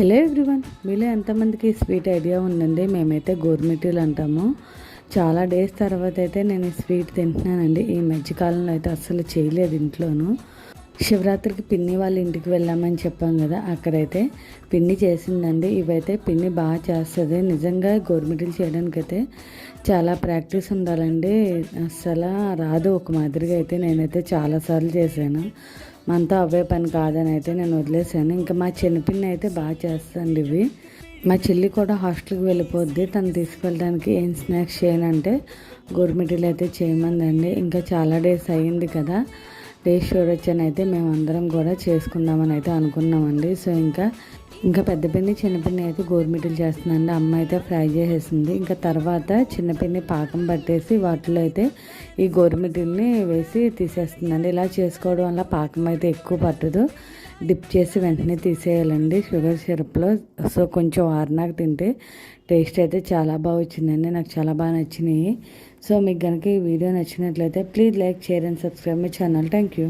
Hello everyone, మీలో ఎంతమందికి sweet idea ఉందండి? మేమైతే గోరుమిటీలు అంటాము. చాలా డేస్ తర్వాత అయితే నేను ఈ స్వీట్ తింటున్నానండి. ఈ మధ్యకాలంలో అయితే అస్సలు చేయలేదు ఇంట్లోనూ. శివరాత్రికి పిన్ని వాళ్ళ ఇంటికి వెళ్ళామని చెప్పాం కదా, అక్కడైతే పిన్ని చేసిందండి. ఇవైతే పిన్ని బాగా చేస్తుంది. నిజంగా గోరుమిటీలు చేయడానికైతే చాలా ప్రాక్టీస్ ఉండాలండి. అస్సలు రాదు ఒక మాదిరిగా. అయితే నేనైతే చాలాసార్లు చేశాను. మనతో అవే పని కాదని అయితే నేను వదిలేసాను. ఇంకా మా చిన్నపిన్ని అయితే బాగా చేస్తుంది ఇవి. మా చెల్లి కూడా హాస్టల్కి వెళ్ళిపోద్ది. తను తీసుకెళ్ళడానికి ఏం స్నాక్స్ చేయనంటే గోరుమిటీలు అయితే చేయమందండి. ఇంకా చాలా డేస్ అయ్యింది కదా, డేస్ చూడొచ్చని అయితే మేమందరం కూడా చేసుకుందామని అయితే అనుకున్నామండి. సో ఇంకా పెద్ద పిన్ని చిన్నపిన్ని అయితే గోరుమిటీలు చేస్తుందండి. అమ్మ అయితే ఫ్రై చేసేసింది. ఇంకా తర్వాత చిన్నపిన్ని పాకం పట్టేసి వాటిలో అయితే ఈ గోరుమిటీల్ని వేసి తీసేస్తుందండి. ఇలా చేసుకోవడం వల్ల పాకం అయితే ఎక్కువ పట్టదు. డిప్ చేసి వెంటనే తీసేయాలండి షుగర్ సిరప్లో. సో కొంచెం ఆరినాక తింటే టేస్ట్ అయితే చాలా బాగా వచ్చిందండి. నాకు చాలా బాగా నచ్చినాయి. సో మీకు కనుక ఈ వీడియో నచ్చినట్లయితే please like, share and subscribe my channel. Thank you.